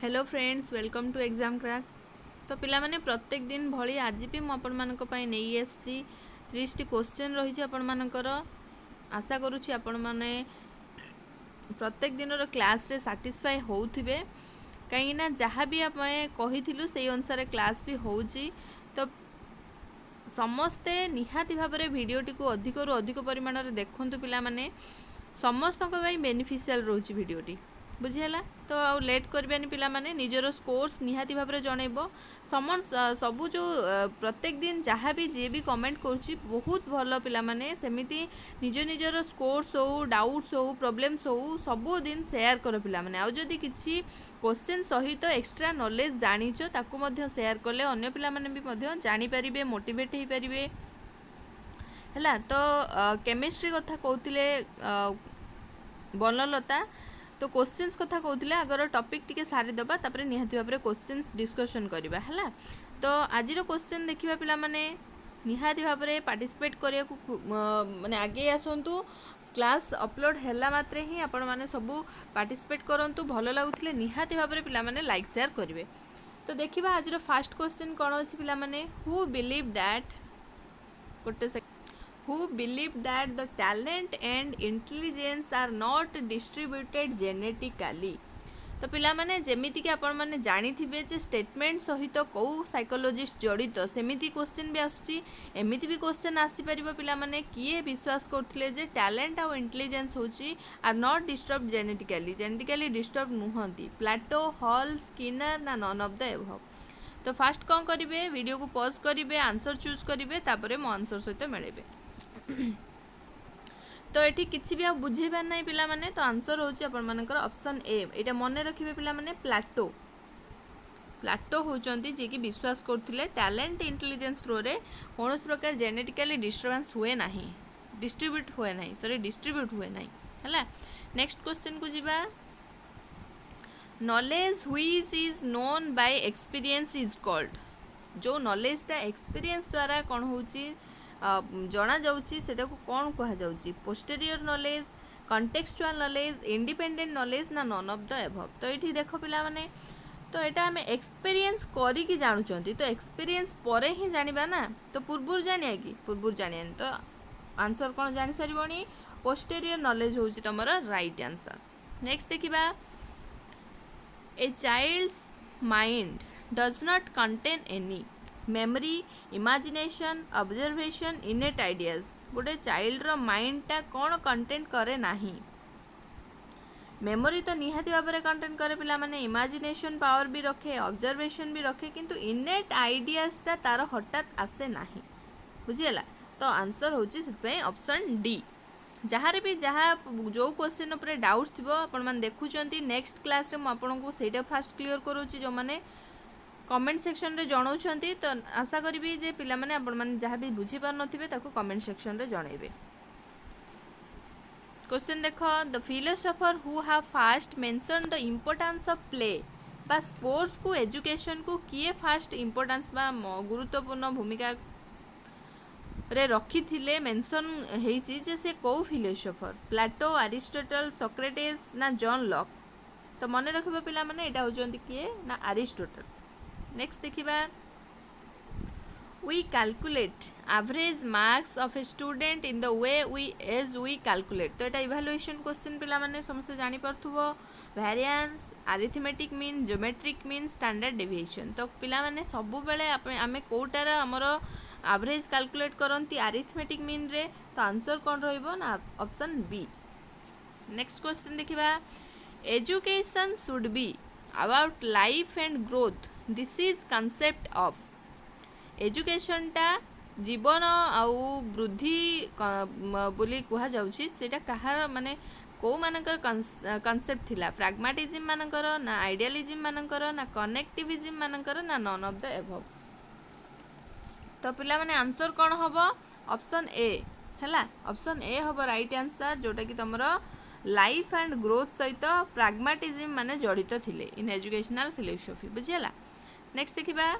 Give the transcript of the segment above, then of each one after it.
Hello friends, welcome to Exam Crack. तो पिला माने प्रत्येक दिन भली आज भी मु आपण मानक पई नहीं आसी 30 टी क्वेश्चन रही आपण मानकर। आशा करूछि आपण माने प्रत्येक दिन क्लास रे सैटिस्फाई होउथिबे, कहीं ना जहाँ भी आप कही से अनुसार क्लास भी होउची। तो समस्ते निहाती भाव में भिडटी को अधिक रु अधिक परिमाण में देखु पिला माने समस्त बेनिफिशियल रोच भिडटी बुझीगला। तो आउ लेट करबानी पिला माने निजर स्कोर्स निहाती भाव में जनइब सबू जो प्रत्येक दिन जहाँ भी जी भी कमेंट करुच्ची बहुत भल पिला माने सेमिति निज निजर स्कोर्स हो डाउट्स हो प्रोब्लेम्स हो सबू दिन शेयर कर पिला माने। आउ जदि किछि क्वेश्चन सहित एक्स्ट्रा नॉलेज जानिछ ताकू मध्य शेयर कले अन्य पिला माने भी मध्य जानि परिबे, मोटिवेट हो परिबे हैला। तो केमिस्ट्री कथा कहूतिले बनलता, तो क्वेश्चंस कथा कहूतिले अगर टॉपिक टिके सारी दबा तापर निहाती भाबरे क्वेश्चंस डिस्कशन करबा हैला। तो आजिरो क्वेश्चन देखिबा पिला माने निहाती भाबरे पार्टिसिपेट करिया को माने आगे आसंतु। क्लास अपलोड हैला मात्रे ही आपण माने सबु पार्टिसिपेट करंतु। भलो लागुथिले निहाती भाबरे पिला माने लाइक शेयर करिवे। तो देखिबा आजिरो फर्स्ट क्वेश्चन कोन अछि पिला माने, हु बिलीव दैट गोटे who believe that the talent and intelligence are not distributed genetically। तो पिला माने जेमिति कि आपण माने जानी थिबे जे स्टेटमेंट सहित को साइकोलॉजिस्ट जड़ित सेमिति क्वेश्चन भी आसुची। एमिति भी क्वेश्चन आसी परिबो पिला माने किए विश्वास करथिले जे टैलेंट और इंटेलिजेंस होची are not disturb genetically disturb नुहंती, प्लेटो, हॉल, स्किनर ना नन ऑफ द एबव। तो फास्ट कौन करिवे, वीडियो को पॉज करिवे, आंसर चूज करिवे, तापरे मो आंसर सहित मिलेबे। तो ये किसी भी आप बुझेबार ना पिला माने। तो आंसर होची अपन मानकर ऑप्शन ए। एटा मन रखिबे पिला माने, प्लाटो होचंती जे कि विश्वास करथिले टैलेंट इंटेलिजेंस थ्रू रे कौन प्रकार जेनेटिकली डिस्टर्बेंस हुए नाही, डिस्ट्रीब्यूट हुए नाही हैला। नेक्स्ट क्वेश्चन को जिबा, knowledge which is known by experience is called. जो नॉलेजटा एक्सपीरियंस द्वारा कौन होची जना जाउची सेटा को कौन कहा जाउची, posterior knowledge, contextual knowledge, independent knowledge ना नन ऑफ द एबव। तो ये देखो पिला माने, तो एटा हमें एक्सपीरियंस करी कि जानुचंती। तो एक्सपीरियंस परे ही जानिबा ना, तो पूर्वुर जानिया कि पूर्वुर जानिया। तो आंसर कौन जानि सारिबोनी, पोस्टेरियर नॉलेज होची तमरा राइट आंसर। नेक्स्ट देखिबा, a child's mind does not contain any memory, imagination, observation, innate ideas. गोटे चाइल्ड रो माइंडटा कौन कंटेंट करे नाही, मेमोरी तो निहाती भाव में कंटेंट करे पिला माने, इमेजिनेशन पावर भी रखे, ऑब्जर्वेशन भी रखे, किंतु इनेट आइडियाजटा तार हठात आसे नाही बुझीगला। तो आंसर होची सितपई ऑप्शन डी। जहाँ भी जहाँ जो क्वेश्चन उपर डाउट्स थी आपण मैंने देखुंत नेक्स्ट क्लास रे आपको सेटा फास्ट क्लियर करोची। जो मैंने कमेंट सेक्शन रे जणाउछंती, तो आशा करी जे पिला माने आपण माने जहाँ भी बुझी पार नथिबे ताको कमेंट सेक्शन रे जणाइबे। क्वेश्चन देखो, the philosopher who have fast mention the importance of play बा स्पोर्ट्स को एजुकेशन को किए फास्ट इम्पोर्टेंस बा गुरुत्वपूर्ण भूमिका रे रखी थिले मेंशन हेची जे से को फिलोसोफर, प्लेटो, अरिस्टोटल, सोक्रेटिस ना जॉन लॉक। तो मन रखिबा पिला माने एटा होचंती किए ना अरिस्टोटल। नेक्स्ट देखिबा, we calculate average marks of a student in the way we calculate। तो एटा इवैल्यूएशन क्वेश्चन पिला माने समस्त जानि परथुबो, variance, arithmetic mean, geometric mean, standard deviation. तो पिला माने सबु बेले आमे कोटार हमर एवरेज कैलकुलेट करंती अरिथमेटिक मीन रे। तो आंसर कोन रहइबो ना ऑप्शन बी। नेक्स्ट क्वेश्चन देखिबा, education should be about life and growth, this is concept of. एजुकेशनटा जीवन आउ वृद्धि बोली कहा जाउछि, सेटा कहार माने को मानकर कॉन्सेप्ट थिला, प्रैग्मेटिज्म मानकर ना आइडियलिज्म मानकर ना कनेक्टिविज्म मानकर ना नन ऑफ द एबव। तो पिला माने आंसर कौन हम, ऑप्शन ए हैला। ऑप्शन ए हम राइट आंसर, जोटा कि तुमरो लाइफ एंड ग्रोथ सहित प्रैग्मेटिज्म माने जड़ित थिले इन एजुकेशनल फिलोसफी बुझियला। नेक्स्ट देखिबा,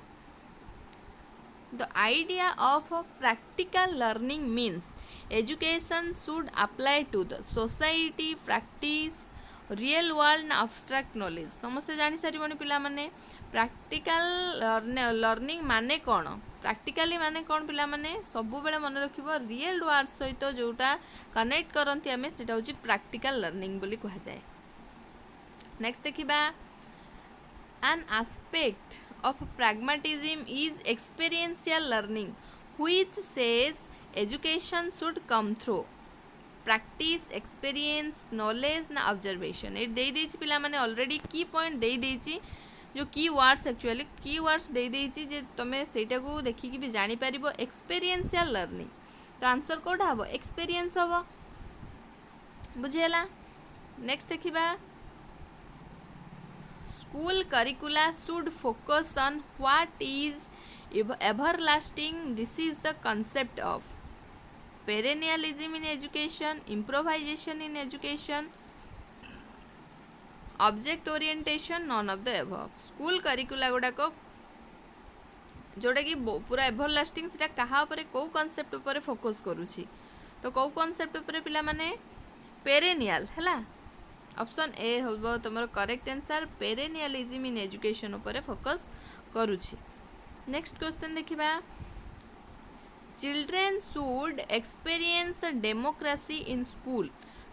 the idea of practical learning means education should apply to the society, practice real world ना अब्स्ट्राक्ट नॉलेज समस्ते जानी सारिबनी पिला माने प्रैक्टिकल लर्निंग माने कौन प्रैक्टिकली माने कौन पिला माने सबु बेले मन रखिबो रियल वर्ल्ड सहित जोटा कनेक्ट करंती हमें सेटा होची प्रैक्टिकल लर्निंग बोली कहा जाए। नेक्स्ट देखिबा an aspect of pragmatism is experiential learning which says education should come through practice experience knowledge ना observation ये दे देछि पिला माने ऑलरेडी की पॉइंट दे देछि जो की वर्ड्स एक्चुअली की वर्ड्स दे देछि जे तमे सेटा को देखि कि भी जानि परिबो एक्सपीरियंशियल लर्निंग तो आंसर कोडा हबो एक्सपीरियंस हबो बुझेला। नेक्स्ट देखिबा school curricula should focus on what is everlasting. This is the concept of perennialism in education, improvisation in education, object orientation, none of the above. school curricula गुड़ाक जोटा कि पूरा एभरलास्टिंग सेटा कहा उपरे को कॉन्सेप्ट उपरे फोकस करूची तो को कॉन्सेप्ट उपरे पिला माने पेरेनियल हैला ऑप्शन ए होबो तमरो correct answer perennialism in education ऊपर फोकस करूछि। नेक्स्ट क्वेश्चन देखिबा children should experience democracy in school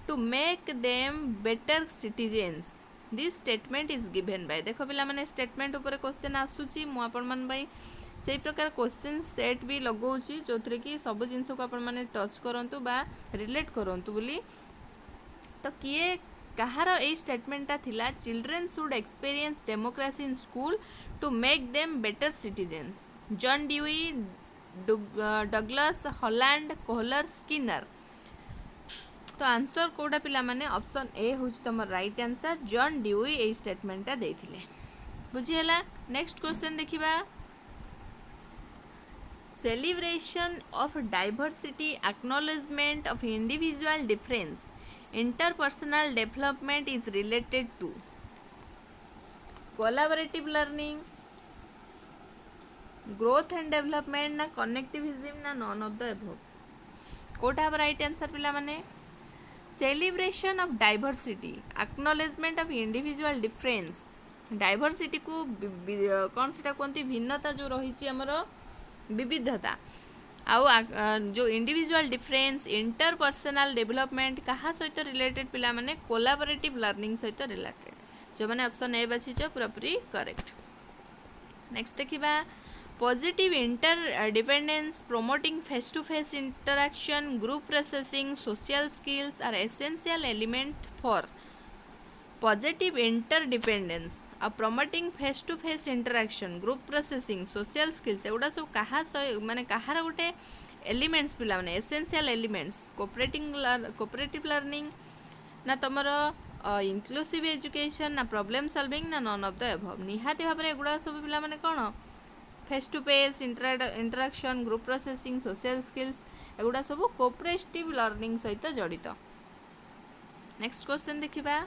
to make them better citizens this statement is given by देखो पिला माने स्टेटमेंट ऊपर क्वेश्चन आसुची मु आपण मान बाय सेही प्रकार क्वेश्चन सेट भी लगौची जोथरे कि सब जिंस को आपण माने टच करंतु बा रिलेट करंतु बोली तो किए कहार ए स्टेटमेंटा थिला children should experience democracy in school to make them better citizens John Dewey Douglas Holland Kohler Skinner तो आंसर कोडा पिला माने ऑप्शन ए होच तमर राइट आंसर जॉन ड्यूई ए स्टेटमेंटा देथिले बुझियला। नेक्स्ट क्वेश्चन देखिबा celebration of diversity acknowledgement of individual difference interpersonal development is related to collaborative learning, growth and development ना connectivism ना none of the above कोटा राइट आंसर पिला माने celebration of diversity acknowledgement of individual difference diversity को कौन सेटा कोनती भिन्नता जो रही हमर विविधता आउ जो इंडिविजुअल डिफरेंस इंटरपर्सनल डेवलपमेंट कहा सहित रिलेटेड पिला माने कोलाबोरेटिव लर्निंग सहित रिलेटेड जो माने ऑप्शन ए बाछी पूरा पूरी करेक्ट। नेक्स्ट देखिबा positive interdependence promoting face to face interaction group processing social skills are essential element for positive interdependence आ promoting face to face interaction group processing social skills एगुड़ा सब कहा माने कहार गोटे एलिमेंट्स पिला माने एसेंशियल एलिमेंट्स कोऑपरेटिव लर्निंग ना तमर इंक्लूसिव एजुकेशन ना प्रॉब्लम सॉल्विंग ना नॉन ऑफ द अबव निहाती भाबरे एगुड़ा सब पिला माने कोन face to face interaction group processing social skills एगुड़ा सब कोऑपरेटिव लर्निंग सहित जड़ित। नेक्स्ट क्वेश्चन देखिबा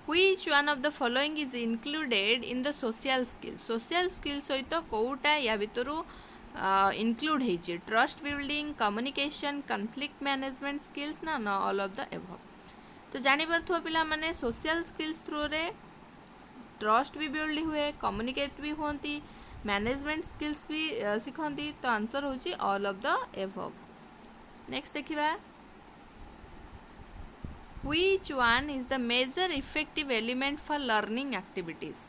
Which one of the following is included in the social skills? Social skills सहित कोटा या भितरु include ହେଇଛି trust building, communication, conflict management skills ना no all of the above तो जानि परथुवा पिला माने social skills थ्रू रे trust भी build हुए communicate भी होंती management skills भी सिखंती तो आंसर होची all of the above। Next देखिबा Which one is the major effective element for learning activities?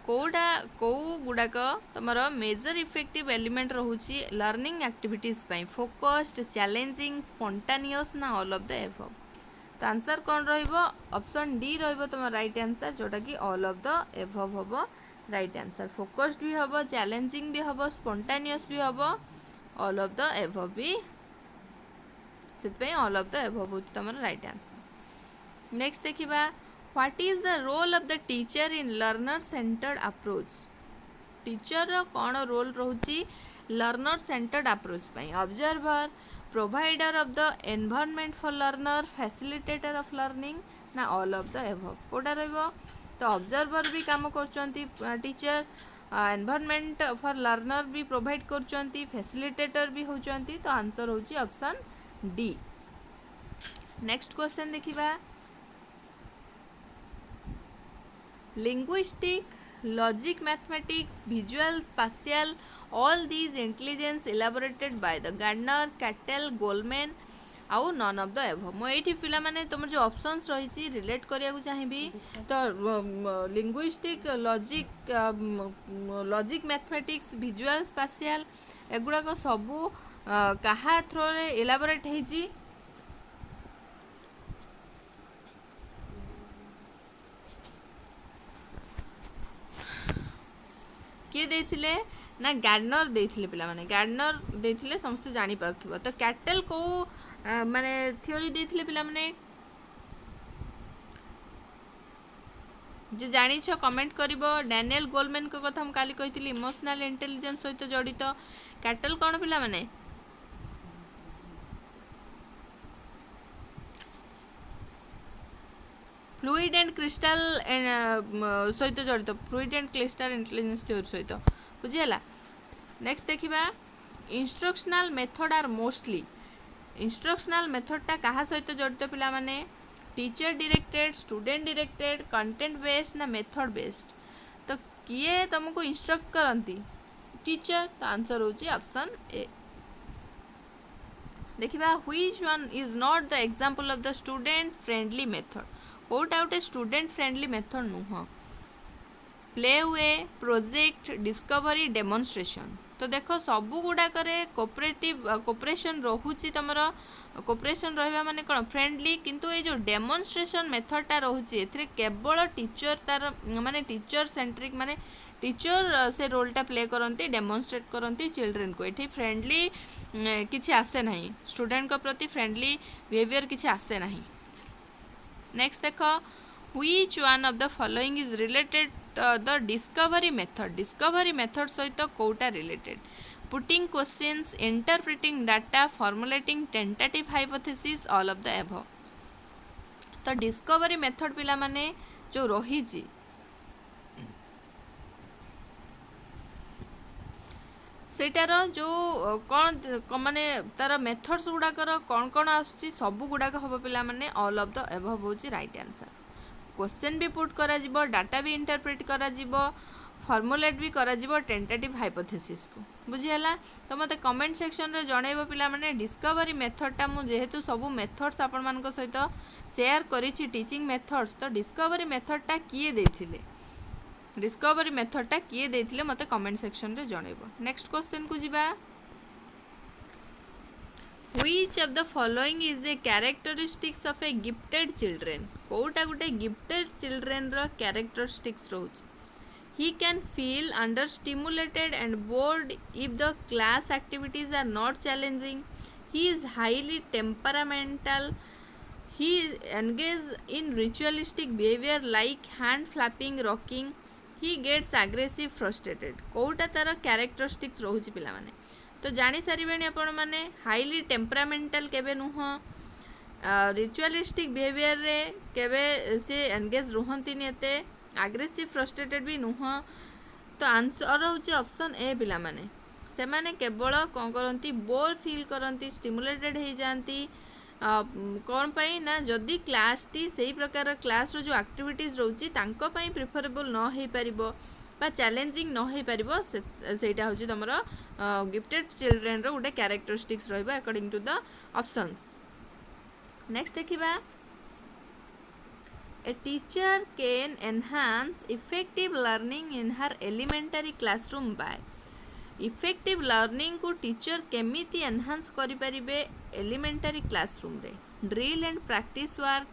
कोडा को गुड़ाक तुमर मेजर इफेक्टिव एलिमेंट रोची लर्निंग एक्टिविटीज पाई फोकस्ड चैलेंजिंग स्पॉन्टानियस ना ऑल ऑफ द एबव तो आंसर कौन रहिबो ऑप्शन डी रहिबो तुम राइट आंसर जोटा कि ऑल ऑफ द एबव हबो राइट आंसर फोकस्ड भी हबो चैलेंजिंग भी हबो स्पॉन्टानियस भी हबो ऑल ऑफ द एबव भी सेत ऑल ऑफ द एबव होची तुम राइट आंसर। नेक्स्ट देखिबा what is the role of the teacher in learner centred approach teacher कौन रोल रोची लर्नर सेंटर्ड अप्रोच पाई observer provider of the environment for learner facilitator of learning ना all of the above कोटा रहबो तो observer भी काम करचंती टीचर एनवायरनमेंट फॉर लर्नर भी प्रोवाइड करचंती फैसिलिटेटर भी होचंती तो आंसर होची ऑप्शन डी। नेक्स्ट क्वेश्चन देखिबा linguistic, logic, mathematics, visual, spatial, all these intelligence elaborated by the Gardner, Cattell, Goldman ଆଉ ନନ୍ ଅଫ୍ ଦ ଏଭ। ମୁଁ ଏଇଠି ପିଲାମାନେ ତୁମର ଯେଉଁ ଅପସନ୍ସ ରହିଛି ରିଲେଟ୍ କରିବାକୁ ଚାହିଁବି ତ ଲିଙ୍ଗୁଇଷ୍ଟିକ୍, ଲଜିକ୍ ମ୍ୟାଥମେଟିକ୍ସ, ଭିଜୁଆଲ୍, ସ୍ପାସିଆଲ୍ ଏଗୁଡ଼ାକ ସବୁ କାହା ଥ୍ରୋରେ ଏଲାବୋରେଟ୍ ହେଇଛି? କିଏ ଦେଇଥିଲେ ନା ଗାର୍ଡନର ଦେଇଥିଲେ ପିଲାମାନେ, ଗାର୍ଡନର ଦେଇଥିଲେ ସମସ୍ତେ ଜାଣିପାରୁଥିବ। ତ କ୍ୟାଟେଲ୍ କେଉଁ ମାନେ ଥିଓରି ଦେଇଥିଲେ ପିଲାମାନେ? ଯେ ଜାଣିଛ କମେଣ୍ଟ କରିବ। ଡାନିଏଲ ଗୋଲମ୍ୟାନଙ୍କ କଥା ମୁଁ କାଲି କହିଥିଲି, ଇମୋସନାଲ ଇଣ୍ଟେଲିଜେନ୍ସ ସହିତ ଜଡ଼ିତ। କ୍ୟାଟେଲ୍ କ'ଣ ପିଲାମାନେ? ଫ୍ଲୁଇଡ୍ ଆଣ୍ଡ କ୍ରିଷ୍ଟାଲ ସହିତ ଜଡ଼ିତ, fluid and crystal intelligence theory ସହିତ। ବୁଝିହେଲା? ନେକ୍ସଟ ଦେଖିବା ଇନଷ୍ଟ୍ରକ୍ସନାଲ ମେଥଡ଼ ଆର୍ ମୋଷ୍ଟଲି। ଇନଷ୍ଟ୍ରକ୍ସନାଲ ମେଥଡ଼ଟା କାହା ସହିତ ଜଡ଼ିତ ପିଲାମାନେ? Teacher directed, student directed, content based ना मेथड बेस्ड? तो किए तुमको इंस्ट्रक्ट करती? टीचर। तो आंसर होची ऑप्शन ए। देखिबा which one is not the example of the student friendly method? कोटा गोटे स्टूडेंट फ्रेंडली मेथड नुह। Play way, project, discovery, demonstration. तो देख सबू गुड़ाक कोऑपरेशन रोचे तुम कोऑपरेशन रहा माने कौन फ्रेंडली, किंतु ये जो डेमोन्स्ट्रेशन मेथडटा रोचे केवल टीचर तार माने टीचर सेंट्रिक माने टीचर से रोलटा प्ले करती, डेमोन्स्ट्रेट करती चिल्ड्रेन को। ये फ्रेंडली किसी आसे ना, स्टूडेंट को प्रति फ्रेंडली बिहेवियर किसी आसे ना। नेक्स्ट देख which one of the following is related the discovery method? Discovery method सहित कोटा related? Putting questions, interpreting data, formulating tentative hypothesis, all of the above. तो डिस्कवरी मेथड पिला माने जो रही सेटार जो कौन माने तार मेथड्स गुड़ाकर कौन कौन आसुची सबू गुड़ाक हम पिला माने ऑल ऑफ द एबव होची राइट आंसर। क्वेश्चन भी पुट करा जिवो, डाटा भी इंटरप्रेट करा जिवो, फॉर्मुलेट भी करा जिवो टेंटेटिव हाइपोथेसिस को। बुझीला? तो मते कमेंट सेक्शन रे जणैबो पिला माने डिस्कवरी मेथडटा मु जेहेतु सबू मेथड्स आपण मानक सहित शेयर करिछि टीचिंग मेथड्स, तो डिस्कवरी मेथडटा किए देथिले? डिस्कवरी मेथडटा किए देथिले मते कमेंट सेक्शन रे जणैबो। नेक्स्ट क्वेश्चन को जिबा। Which of the following is a characteristics of a gifted children? कोटा गुटे गिफ्टेड चिल्ड्रेन रो characteristics रोच? He can feel understimulated and bored if the class activities are not challenging. He is highly temperamental. He engages in ritualistic behavior like hand flapping, rocking. He gets aggressive, frustrated. कोटा तार characteristics रोच पिला माने? तो जानी सारे आपण मैंने highly टेम्परामेंटाल केबे नुह, रिचुअलिस्टिक बिहेवियर रे केबे से एंगेज रुहंती एते, आग्रेसिव फ्रस्ट्रेटेड भी नुह। तो आंसर होची ऑप्शन ए पिला माने से माने केवल कौन करती बोर फील करती, स्टिमुलेटेड हो जाती। कौन पाई ना जदि क्लास टी सही प्रकार क्लास रो जो एक्टिविटीज रोची तांको पाई प्रिफरेबल न हो पारिबो बा चैलेंजिंग न हो पारिबो, सेटा होची तमर गिफ्टेड चिल्ड्रेन रो गोटे कैरेक्टरिस्टिक्स रहिबा according to the options. Next देखिबा a teacher can enhance effective learning in her elementary classroom by? Effective learning को टीचर केमिति एनहांस करि परिबे एलिमेंटरी क्लासरूम रे? Drill and practice work,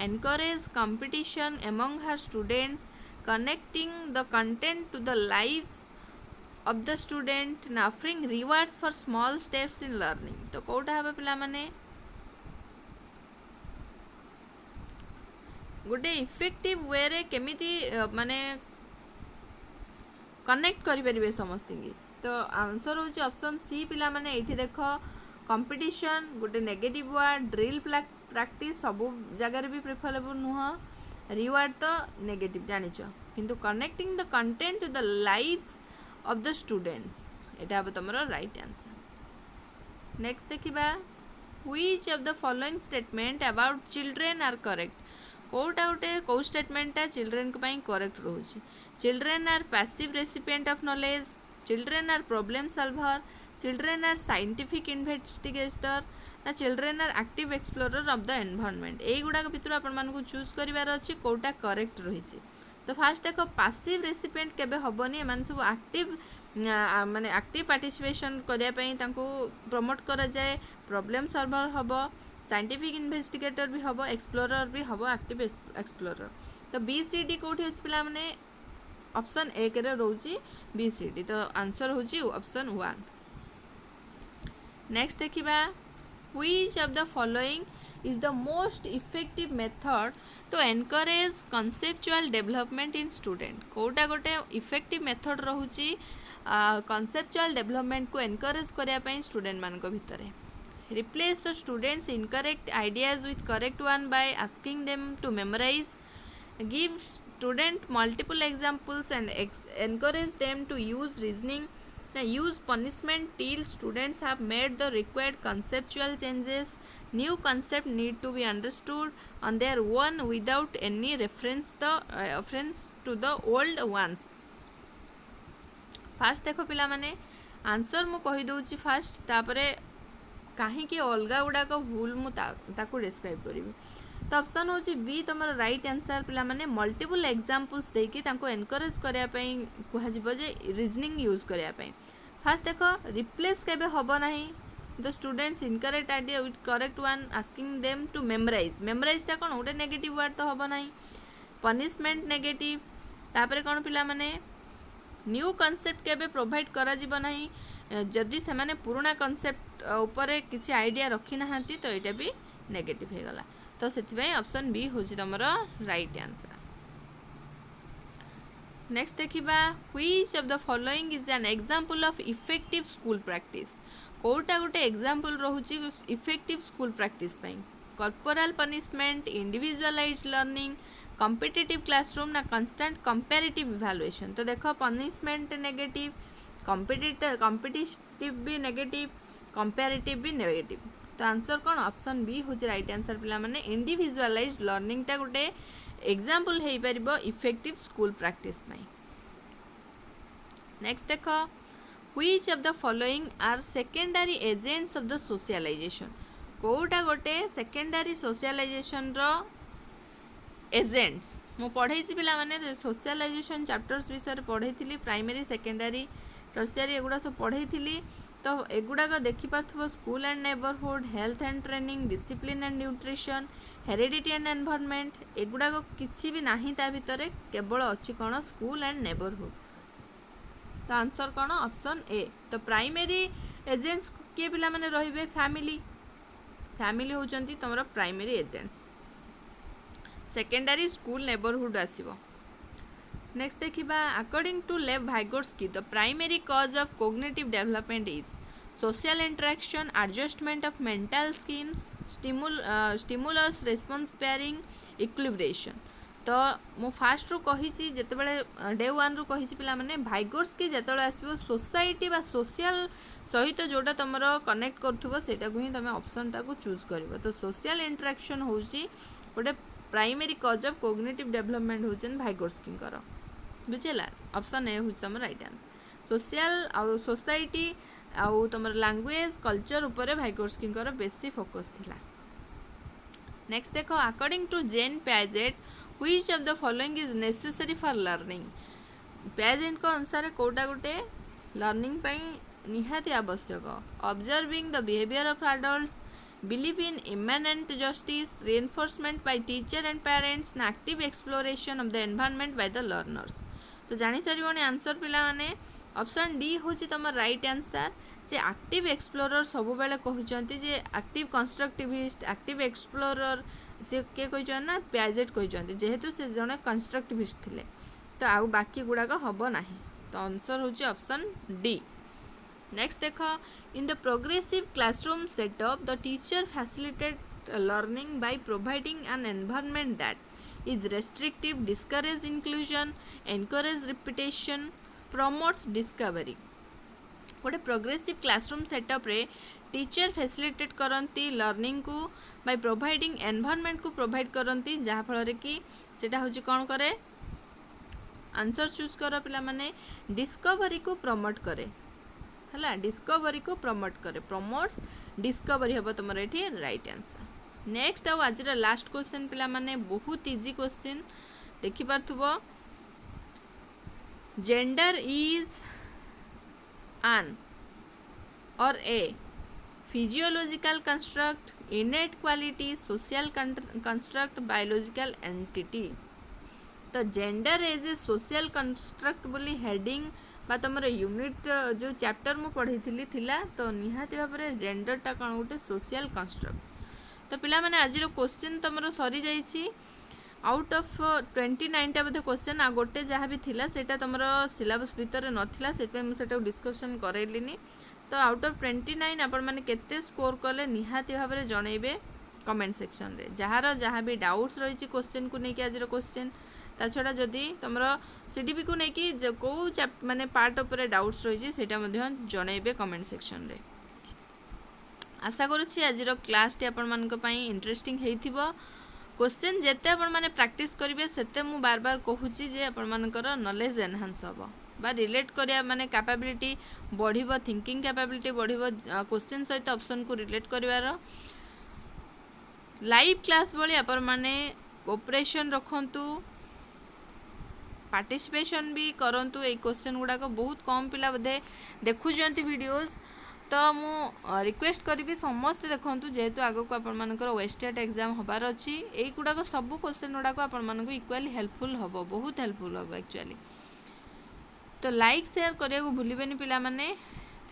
encourage competition among her students, connecting the content to the lives of the student, and offering rewards for small steps in learning? तो कोटा हबे पिला माने गोटे इफेक्टिव वे रे केमिति माने कनेक्ट करि परिबे समस्ती की? तो आंसर होची ऑप्शन सी पिला माने। एठी देखो कंपटीशन गोटे नेगेटिव वर्ड, ड्रिल प्रैक्टिस सबू जगह भी प्रिफरेबल नुह, रिवार्ड तो नेगेटिव जानिच, किंतु connecting the content to the lives of the students एटा अब तुम राइट आंसर। नेक्स्ट देखिबा which of the following statement about children are correct? कोटा गोटे कौ स्टेटमेंटा चिल्ड्रेन करेक्ट रोचे children are passive recipient of knowledge children are problem solver children are scientific investigator ना children are active explorer of the environment यही गुड़ाक भितर आपको चूज करार अच्छी कौटा करेक्ट रही तो फास्ट देख पैसिव रेसिपिएंट केबे हबनी एमान सब एक्टिव माने एक्टिव पार्टिसिपेशन करने प्रमोट करा जाए प्रॉब्लम सॉल्वर हम साइंटिफिक इन्वेस्टिगेटर भी हम एक्सप्लोरर भी हम एक्टिव एक्सप्लोरर तो BCD कौटी अच्छे पिला माने ऑप्शन ए के रोची BCD तो आंसर होची ऑप्शन 1 नेक्स्ट देखिबा which of the following is the most effective method to encourage conceptual development in student कोटा गोटे इफेक्टिव मेथड रोची कॉन्सेप्चुअल डेवलपमेंट को एनकरेज करने स्टूडेंट मान भितर replace the students incorrect ideas with correct one by asking them to memorise give student multiple examples and encourage them to use reasoning use punishment till students have made the required conceptual changes new concept need to be understood on their own without any reference to the old ones fast देख पिला माने answer मु कहि दउची fast तापरे कहीं अलगा गुड़ाक भूल मुझे डिस्क्राइब करी तो ऑप्शन हूँ बी तुम राइट आंसर पिला माने मल्टीपल एग्जांपल्स देकी तांको एनकरेज करने कहुजे रीजनिंग यूज करने फास्ट देख रिप्लेस केबे हबो नाही the students incorrect idea with correct one asking them to मेमोराइजटा कौन गोटे नेगेटिव वर्ड तो हबो नाही पनिशमेंट नेगेटिव तापरे कौन पिला माने न्यू कॉन्सेप्ट केबे प्रोवाइड करा जिवो नाही जदि से माने पुराना कॉन्सेप्ट ऊपर किसी आइडिया रखी ना तो यहाँ भी नेगेटिव हो गला तो से ऑप्शन बी हूँ तुम राइट आंसर नेक्स्ट देखिबा which of the following is an example of effective school practice कोटा गोटे एग्जांपल रोची effective school practice corporal punishment individualised learning competitive classroom ना कांस्टेंट कंपैरेटिव इवैल्यूएशन तो देखो पनिशमेंट नेगेटिव कॉम्पिटिटिव भी नेगेटिव कंपैरेटिव भी negative तो आंसर कौन ऑप्शन बी हूँ राइट आंसर पिला माने इंडिविजुअलाइज्ड लर्निंग टा गोटे एग्जांपल हो पारिबो इफेक्टिव स्कूल प्रैक्टिस में नेक्स्ट देखो which of the following are secondary agents of the socialisation कोटा गोटे सेकेंडरी सोशलाइजेशन रो एजेंट्स मु पढ़े पिला माने सोशलाइजेशन चैप्टर्स विषय पढ़े प्राइमरी सेकेंडरी टर्शियरी एगुड़ा सब पढ़े तो एगुड़ाक देखिपार school and neighbourhood health and training discipline and nutrition heredity and environment एगुड़ाक किसी भी नाही ता भितर केवल अच्छी कौन स्कूल एंड नेबरहुड तो आंसर कौन ऑप्शन ए तो प्राइमरी एजेंट्स किए पिला माने रहिबे फैमिली होचंती तुमरा primary agents secondary school neighbourhood आसीबो नेक्स्ट देखिबा according to Lev Vygotsky the primary cause of cognitive development is social interaction adjustment of mental schemes stimulus response pairing equilibration तो मु फास्ट रू कही जिते डे वन रू कही पिला माने भाइगोट्स्की जेतबेले आसीबो सोसाइटी बा सोशल सहित जोटा तुम कनेक्ट करूथबो सेटा को ही तुम ऑप्शन टाको चूज करबो तो सोशल इंटरेक्शन होची गोटे primary cause of cognitive development होचन भाइगोट्स्की बुझेला ऑप्शन ए हूँ तुम राइट आंसर सोशल आउ सोसाइटी आउ तुम लैंग्वेज कल्चर उपरे भाइगोट्स्की बेसी फोकस थिला नेक्स्ट देखो according to Jean Piaget which of the following is necessary for learning Piaget को अनुसार कोटा गोटे लर्निंग निहाती आवश्यक observing the behaviour of adults believe in immanent justice reinforcement by teacher and parents ना active exploration of the environment by the learners तो जानी सारे आंसर पिला माने ऑप्शन डी हूँ तुम राइट आंसर जे एक्टिव एक्सप्लोरर सब बेले कहते जे एक्टिव कंस्ट्रक्टिविस्ट एक्टिव एक्सप्लोरर से किए कहते ना प्याजेट कहते जेहेतु से जड़े कंस्ट्रक्टिविस्ट थे तो आउ बाकी गुड़ाक हम ना तो आंसर हूँ ऑप्शन डी नेक्स्ट देख in the progressive classroom setup the teacher facilitate learning by providing N environment that is restrictive discourage inclusion encourage repetition promotes discovery गोटे प्रोग्रेसिव क्लासरूम सेटअप रे टीचर फैसिलिटेट करती learning को by providing environment को provide करती जहाँफल कि सेटा हूँ कौन करे आंसर चूज कर पिला माने डिस्कवरी को प्रमोट करे है डिस्कवरी को प्रमोट करे प्रमोट्स डिस्कवरी हम तुम ये राइट आंसर। नेक्स्ट आउ आज लास्ट क्वेश्चन पिला माने बहुत इजी क्वेश्चन देखिपार gender is an or a physiological construct, innate quality, social construct, biological entity। तो gender as a social construct बोली हेडिंग बा तुम यूनिट जो चैप्टर मु पढ़ी थिला तो निहाती भाव में जेंडरटा कौन गोटे सोशल कंस्ट्रक्ट। तो पिला माने आज क्वेश्चन तुम सरी जाइए आउट ऑफ 29टा बोधे क्वेश्चन आ गोटे जहाँ भी थिला सेटा तुम सिलेबस भितर नथिला से मुझे डिस्कशन करैलिनी। तो आउट ऑफ 29 आपण मैंने केते स्कोर कले निहाती भाव में जनइबे कमेंट सेक्शन रे जार जहाँ भी डाउट्स रही क्वेश्चन को लेकिन आज क्वेश्चन ता छड़ा जदि तुम सीडीपी को लेकिन कौ माने पार्ट उपर डाउट्स रही जनइबे कमेंट सेक्शन रे। आशा करुच्ची आज क्लास टी आपण मानक पई इंटरेस्टिंग हेइथिबो। क्वेश्चन जेते आपण माने प्रैक्टिस करिवे सेते मु बार बार कहूची जे आपण मानकर नॉलेज एनहांस होबो बा रिलेट करिया माने कैपेबिलिटी बढ़िबो थिंकिंग कैपेबिलिटी बढ़िबो क्वेश्चन सहित ऑप्शन को रिलेट करिवार लाइव क्लास बोली आपण माने कोऑपरेशन रखंतु पार्टिसिपेशन भी करंतु। ए क्वेश्चन गुडा को बहुत कम पिला बोधे देखुजंती वीडियोस तो मु रिक्वेस्ट करी समस्ते देखूँ जेहेतु आगक आपर वेस्टेड एग्जाम हबार अच्छी युवा सब क्वेश्चन गुड़ाक आप इक्वाली हेल्पफुल हम बहुत हेल्पफुल हम एक्चुअली। तो लाइक शेयर करने को भूलें पिला माने।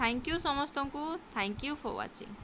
थैंक यू समस्त को थैंक यू फॉर वाचिंग।